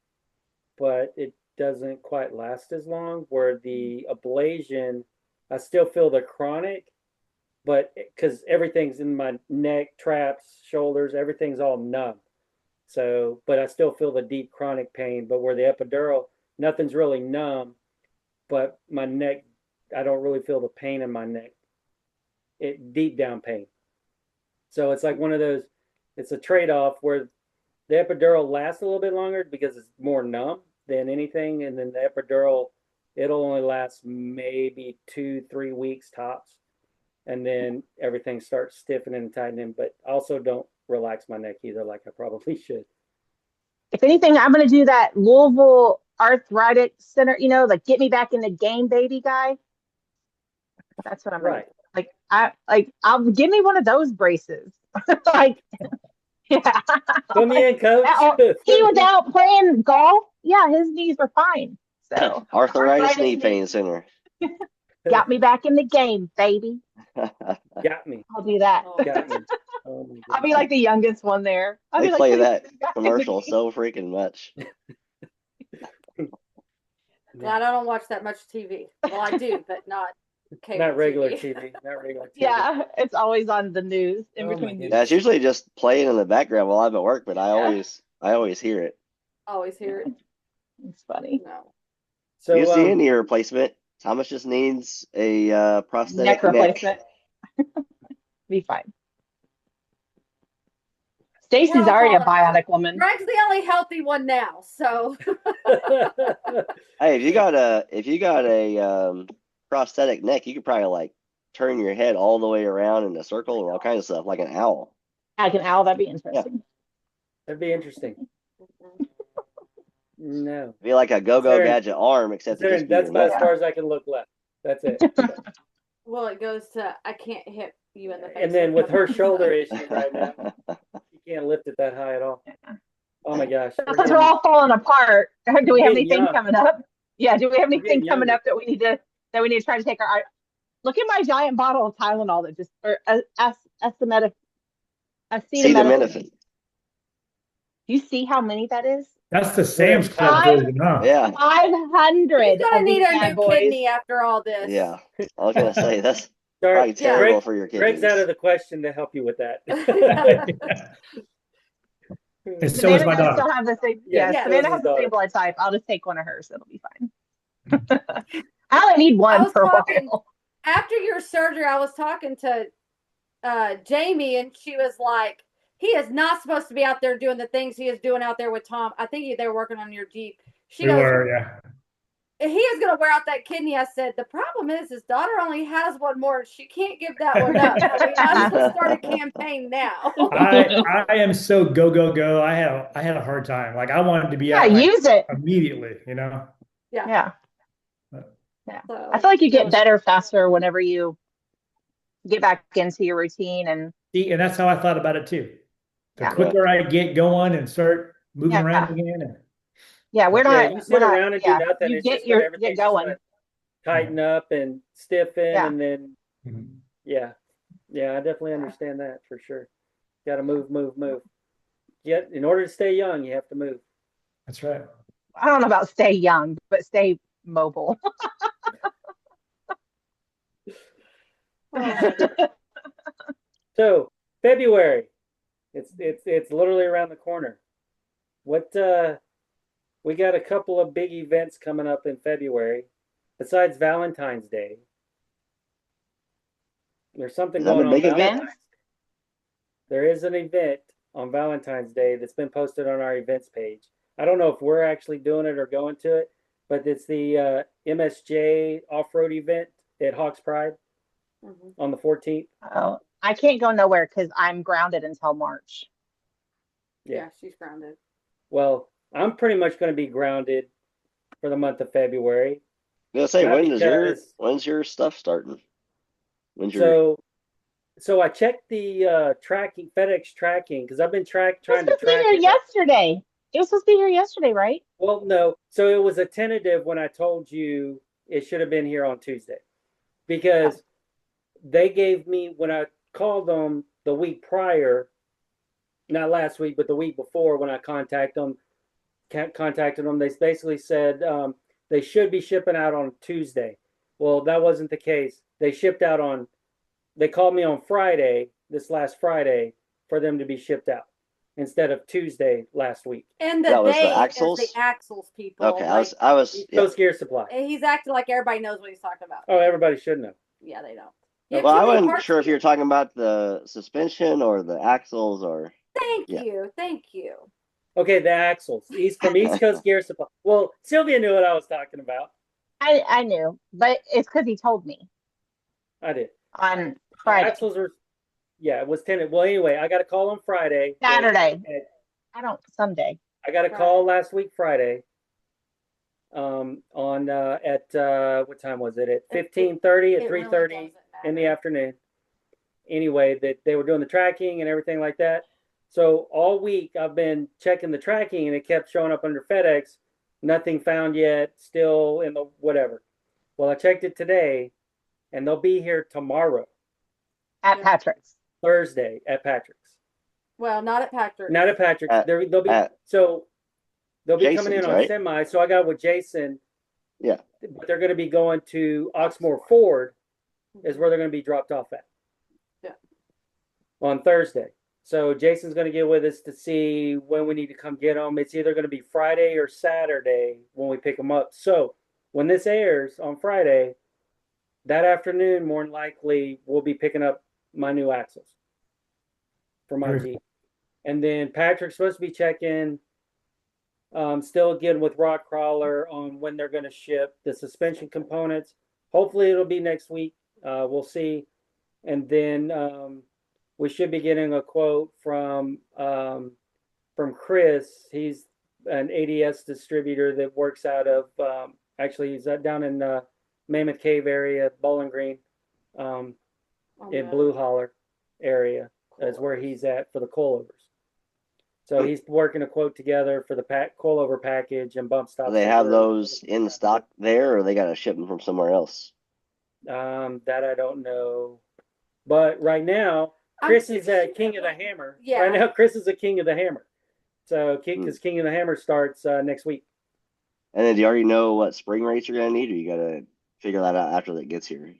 but it doesn't quite last as long. Where the ablation, I still feel the chronic, but because everything's in my neck, traps, shoulders, everything's all numb. So, but I still feel the deep chronic pain. But where the epidural, nothing's really numb, but my neck, I don't really feel the pain in my neck. It deep down pain. So it's like one of those, it's a trade-off where the epidural lasts a little bit longer because it's more numb than anything. And then the epidural, it'll only last maybe 2-3 weeks tops. And then everything starts stiffening and tightening, but also don't relax my neck either, like I probably should. If anything, I'm gonna do that Louisville Arthritic Center, you know, like get me back in the game, baby guy. That's what I'm gonna do. I'll give me one of those braces. Like, yeah. Put me in, coach. He was out playing golf. Yeah, his knees were fine. So arthritis knee pain center. Got me back in the game, baby. Got me. I'll do that. Got me. Oh, I'll be like the youngest one there. I'll They be like, play "Please that get me back in the commercial game." so freaking much. Yeah, I don't watch that much TV. Well, I do, but not cable not regular TV. TV. Not regular TV. Yeah, it's always on the news in Oh my between news. Yeah, it's usually just playing in the background while I'm at work, but I always hear it. Always hear it. It's funny. No. So Do you see any replacement? Thomas just needs a prosthetic Neck replacement. Be fine. Stacy's We're all already a falling apart. bionic woman. Greg's the only healthy one now, so Hey, if you got a prosthetic neck, you could probably like turn your head all the way around in a circle and all kinds of stuff, like an owl. Like an owl, that'd be interesting. That'd be interesting. No. Be like a go-go gadget arm, except it just be That's your about as neck. far as I can look left. That's it. well, it goes to I can't hit you in the face. And then with her shoulder issue right now, she can't lift it that high at all. Oh my gosh. Because we're all falling apart. Do we have getting anything young. coming up? Yeah, do we have getting anything coming younger. up that we need to try to take our look at my giant bottle of Tylenol that just or acetaminophen. Acetaminophen. Do you see how many that is? That's the Sam's Club Five- version, huh? Yeah, 500. He's gonna of need these a bad new boys. kidney after all this. yeah. I was gonna say that's Sorry, probably terrible Greg, for your kidneys. Greg's out of the question to help you with that. And so is Savannah my does dog. still have the same. Yeah, Yeah, so Savannah does has his the same daughter. blood type. I'll just take one of hers. It'll be fine. I only need I one was per talking- while. After your surgery, I was talking to Jamie, and she was like, "He is not supposed to be out there doing the things he is doing out there with Tom. I think they were working on your Jeep." She We goes, were, yeah. "He is going to wear out that kidney." I said, "The problem is his daughter only has one more. She can't give that one up. So we might as well start a campaign now." I am so go. I had a hard time. Like I wanted to be Yeah, out like, use it. immediately, you know. Yeah. So, I feel like you that get was- better faster whenever you get back into your routine and See, and that's how I thought about it too. The Yeah. quicker I get going and start moving Yeah. around again, and yeah, we're Yeah, not. you we're sit not- around and yeah, do nothing. You It's get just gonna, your everything's get just going. gonna tighten up and stiffen, Yeah. and then yeah, I definitely understand that for sure. Got to move. Yet, in order to stay young, you have to move. that's right. I don't know about stay young, but stay mobile. So February, it's literally around the corner. What we got a couple of big events coming up in February, besides Valentine's Day. There's something Is that going a on big event? Valentine's. There is an event on Valentine's Day that's been posted on our events page. I don't know if we're actually doing it or going to it, but it's the MSJ off-road event at Hawks Pride Mhm. on the 14th. Oh, I can't go nowhere because I'm grounded until March. Yeah, she's grounded. Well, I'm pretty much going to be grounded for the month of February. gonna say, Not because when's your stuff starting? When's your so I checked the tracking, FedEx tracking, because I've been trying It was to supposed to be track here it. yesterday. It was supposed to be here yesterday, right? Well, no. So it was a tentative when I told you it should have been here on Tuesday, because they gave me, when I called them the week prior, not last week, but the week before, when I contacted them, they basically said they should be shipping out on Tuesday. Well, that wasn't the case. They called me on Friday, this last Friday, for them to be shipped out instead of Tuesday last week. And the That was the they is axles? the axles people. Okay, like, I was East yeah. Coast Gear Supply. He's acting like everybody knows what he's talking about. Oh, everybody should know. Yeah, they don't. Well, I wasn't sure if you were talking about the suspension or the axles or. Thank you. Okay, the axles. He's from East Coast Gear Supply. Well, Sylvia knew what I was talking about. I knew, but it's because he told me I did. on Friday. Axles were, yeah, it was tentative. Well, anyway, I got a call on Friday. Saturday. Someday. I got a call last week Friday. On at what time was it? At 15:30, at 3:30 in the afternoon. Anyway, that they were doing the tracking and everything like that. So all week I've been checking the tracking and it kept showing up under FedEx. Nothing found yet, still in the whatever. Well, I checked it today and they'll be here tomorrow. At Patrick's. Thursday at Patrick's. Well, not at Patrick's. Not at Patrick's. They'll be they'll be coming in on semi. So I got with Jason. Yeah. But they're going to be going to Oxmoor Ford is where they're going to be dropped off at. Yeah. On Thursday. So Jason's going to get with us to see when we need to come get them. It's either going to be Friday or Saturday when we pick them up. So when this airs on Friday, that afternoon, more than likely, we'll be picking up my new axles for my Jeep. And then Patrick's supposed to be checking, still again with Rock Crawler on when they're going to ship the suspension components. Hopefully it'll be next week. We'll see. And then we should be getting a quote from Chris. He's an ADS distributor that works out of, actually he's down in Mammoth Cave area, Bowling Green, in Blue Holler area. That's where he's at for the coilovers. So he's working a quote together for the coilover package and bump stops. Do they have those in stock there, or they got to ship them from somewhere else? That I don't know. But right now, Chris is a king of the hammer. Yeah. Right now, Chris is a king of the hammer. So, because King of the Hammer starts next week. And then do you already know what spring rates you're going to need, or you got to figure that out after that gets here?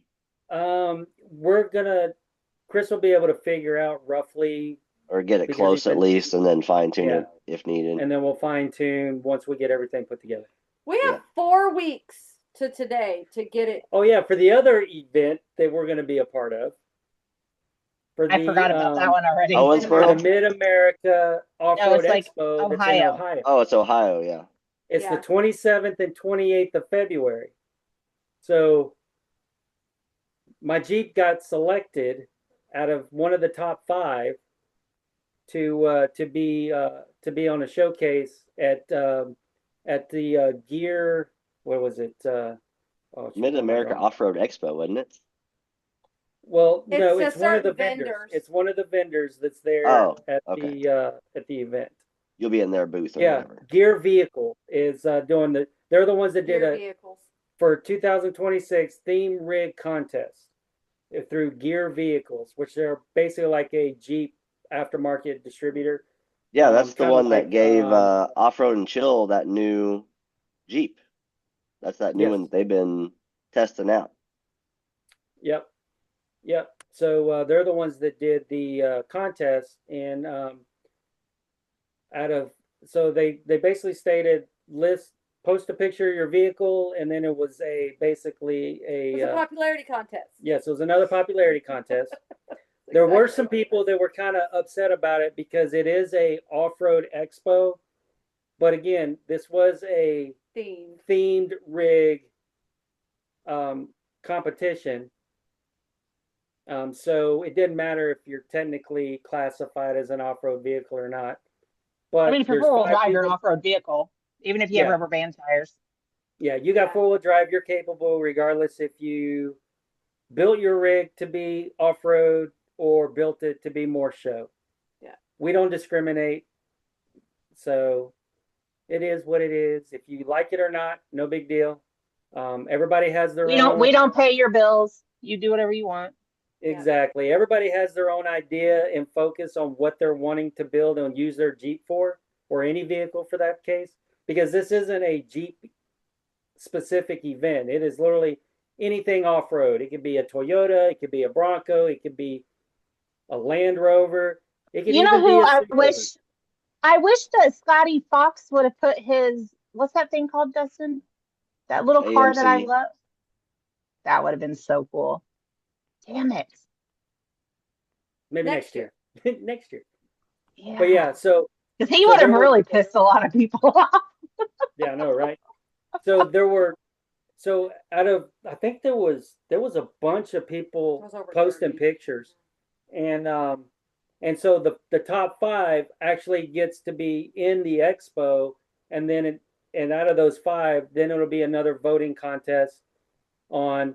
Chris will be able to figure out roughly. Or get it close at least, and then fine tune it if needed. And then we'll fine tune once we get everything put together. We have 4 weeks to today to get it. Oh, yeah, for the other event that we're going to be a part of. I forgot about that one already. Oh, it's for the Mid-America Off-Road Expo. Ohio. That's in Ohio. Oh, it's Ohio, yeah. It's the 27th and 28th of February. So my Jeep got selected out of one of the top 5 to be on a showcase at the Gear. What was it? Mid-America Off-Road Expo, wasn't it? Well, no, it's one of the vendors. vendors. It's one of the vendors that's there at the event. You'll be in their booth. Or whatever. Gear Vehicle is doing the. They're the ones that did vehicles for 2026 theme rig contest through Gear Vehicles, which they're basically like a Jeep aftermarket distributor. Yeah, that's the one that gave Off-Road and Chill that new Jeep. That's that new one they've been testing out. Yep. So they're the ones that did the contest, and so they basically stated post a picture of your vehicle, and then it was basically a popularity contest. Yes, it was another popularity contest. There were some people that were kind of upset about it because it is a off-road expo, but again, this was a themed rig competition. So it didn't matter if you're technically classified as an off-road vehicle or not. But I mean, if you're four-wheel drive, you're an off-road vehicle, even if you have rubber band tires. Yeah, you got 4-wheel drive. You're capable regardless if you built your rig to be off-road or built it to be more show. Yeah. We don't discriminate. So it is what it is. If you like it or not, no big deal. Everybody has their own. We don't pay your bills. You do whatever you want. Exactly. Everybody has their own idea and focus on what they're wanting to build and use their Jeep for, or any vehicle for that case, because this isn't a Jeep specific event. It is literally anything off-road. It could be a Toyota, it could be a Bronco, it could be a Land Rover. It could You know even be who a I Suburban. wish that Scotty Fox would have put his, what's that thing called, Dustin? That little car that I AMC. love. That would have been so cool. Damn it. Maybe Next next year. Next year. Yeah. But yeah, so Because he so would have there were- really pissed a lot of people off. yeah, I know, right? So there were, so out of, I think there was a bunch of It people was over posting 30. pictures, and so the top 5 actually gets to be in the expo, and then and out of those 5, then it'll be another voting contest on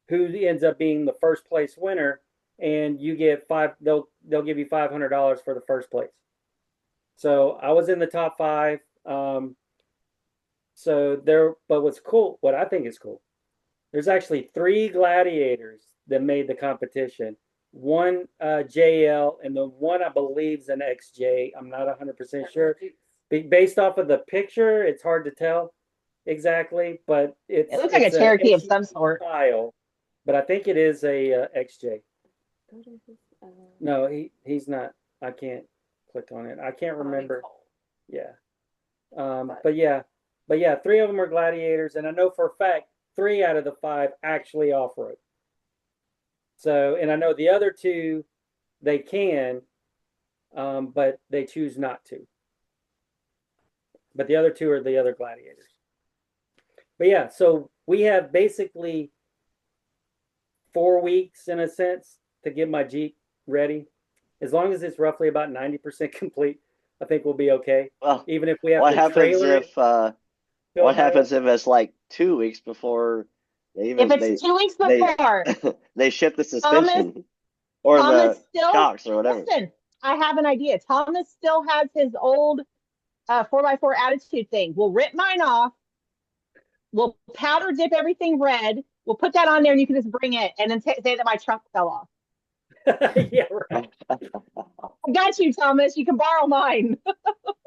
who ends up being the first place winner, and you get they'll give you $500 for the first place. So I was in the top 5. But what's cool, what I think is cool, there's actually 3 gladiators that made the competition. One JL, and the one I believe is an XJ. I'm not 100% sure. Based off of the picture, it's hard to tell exactly, but It looks like a Cherokee of some sort. Style, but I think it is a XJ. No, he's not. I can't click on it. I can't remember. Yeah. But yeah, 3 of them are gladiators, and I know for a fact 3 out of the 5 actually off-road. So, and I know the other 2, they can, but they choose not to. But the other 2 are the other gladiators. But yeah, so we have basically 4 weeks in a sense to get my Jeep ready. As long as it's roughly about 90% complete, I think we'll be okay. Well, Even if we have what to happens trailer if it. what happens if it's like 2 weeks before they even If it's 2 weeks before, they ship the suspension or Thomas the still, shocks or whatever? listen, I have an idea. Thomas still has his old 4x4 attitude thing. We'll rip mine off. We'll powder dip everything red. We'll put that on there, and you can just bring it, and then say that my trunk fell off. Yeah, right. I got you, Thomas. You can borrow mine.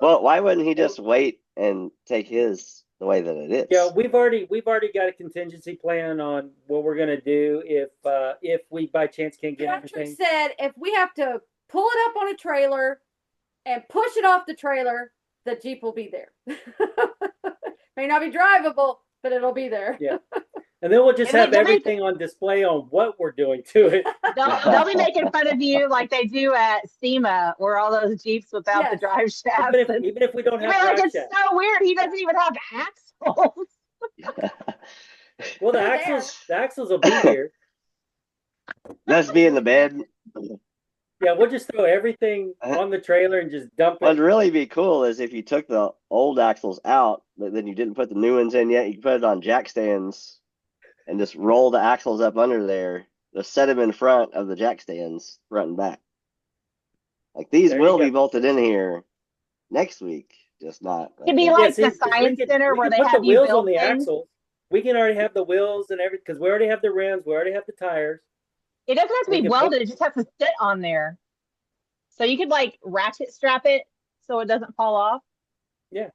Well, why wouldn't he just wait and take his the way that it is? Yeah, we've already got a contingency plan on what we're gonna do if we by chance can't get Patrick everything. said if we have to pull it up on a trailer and push it off the trailer, the Jeep will be there. May not be drivable, but it'll be there. Yeah. And then we'll just And have they'll everything on display on what we're doing to it. They'll be making fun of you like they do at SEMA, where all those Jeeps without the Yes. drive shafts. Even if we don't You're have like, drive it's shaft. so weird. He doesn't even have axles. Well, the They're axles will be here. Just be in the bed. Yeah, we'll just throw everything on the trailer and just dump What'd it. really be cool is if you took the old axles out, but then you didn't put the new ones in yet. You could put it on jack stands and just roll the axles up under there. Just set them in front of the jack stands, front and back. Like these There you will go. be bolted in here next week, just not. It'd be right like see, the 'cause Science Center we where can they put have the you wheels build on the things. axles. We can already have the wheels and everything because we already have the rims, we already have the tires. It doesn't have to We be can welded. put- It just has to sit on there. So you could like ratchet strap it so it doesn't fall off. Yeah.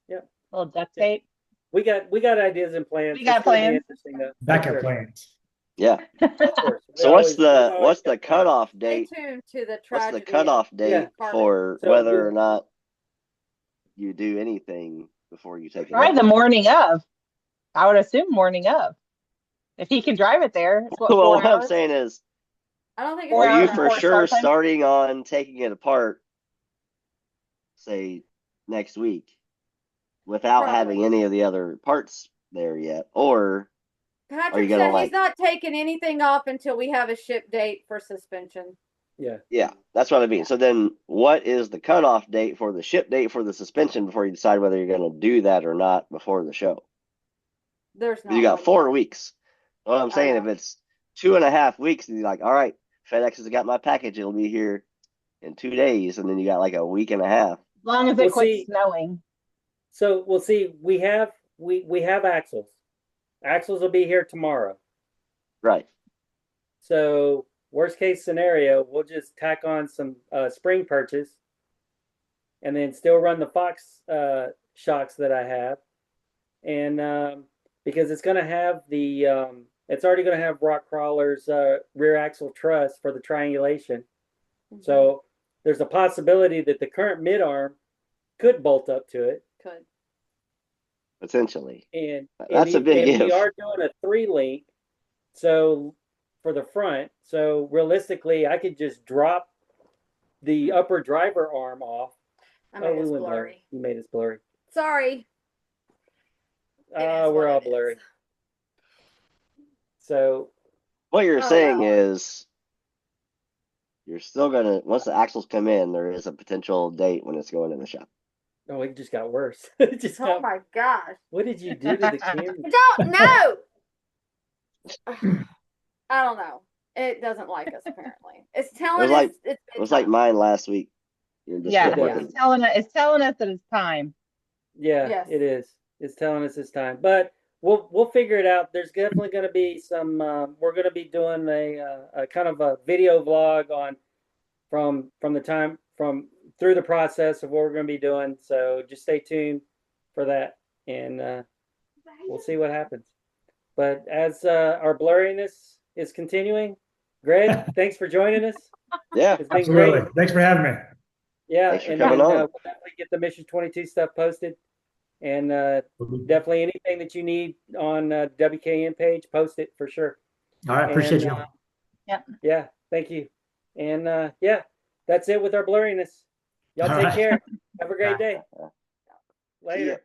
Yeah. Little duct tape. We got ideas and plans. We got It's gonna be plans. interesting though. Backup Sure. plans. Yeah. Of course. So what's the got plans. cutoff Stay date? tuned to the What's tragedy. the cutoff date Yeah. for So whether or not you do anything before you take it? Probably up? the morning of. I would assume morning of. If he can drive it there, it's what, Well, 4 what I'm hours? saying is, I don't think 4 it's are you hours that for before sure start time? starting on taking it apart, say, next week, without Probably. having any of the other parts there yet? Or Are Patrick you gonna, said like- he's not taking anything off until we have a ship date for suspension. yeah, that's what I mean. So then what is the cutoff date for the ship date for the suspension before you decide whether you're going to do that or not before the show? There's not. You got one 4 more. weeks. What I'm saying, if know. it's 2.5 weeks, and you're like, all right, FedEx has got my package. It'll be here in 2 days, and then you got like a week and a half. As long as it Well, quits see- snowing. So we'll see. We have axles. Axles will be here tomorrow. Right. So worst case scenario, we'll just tack on some spring purchase, and then still run the Fox shocks that I have, and because it's going to have it's already going to have Rock Crawler's rear axle truss for the triangulation. Mhm. So there's a possibility that the current mid arm could bolt up to it. Could. And Potentially. and, That's a big and we if. are doing a 3-link, so for the front. So realistically, I could just drop the upper driver arm off. I mean, it's we went blurry. You made us blurry. Sorry. It is We're what all it is. blurry. So What you're Oh, saying wow. is you're still gonna, once the axles come in, there is a potential date when it's going in the shop. oh, it just got worse. It just Oh got, my gosh. what did you do to the camera? I don't know. I don't know. It doesn't like us apparently. It's telling like- us it's It was like mine last week. You're just Yeah, Yeah. it's telling us that it's time. Yeah, Yes. it is. It's telling us it's time, but we'll figure it out. There's definitely going to be some. We're going to be doing a kind of a video vlog on from the time through the process of what we're going to be doing. So just stay tuned for that, and we'll see what happens. But as our blurriness is continuing, Greg, thanks for joining us. Yeah. It's been Absolutely. great. Thanks for having me. Yeah, Thanks for and coming then on. we'll definitely get the Mission 22 stuff posted, and definitely anything that you need on WKN page, post it for sure. All right. Appreciate And, you. Yeah, thank you. And yeah, that's it with our blurriness. Y'all All take right. care. Have a great day. See ya. Later.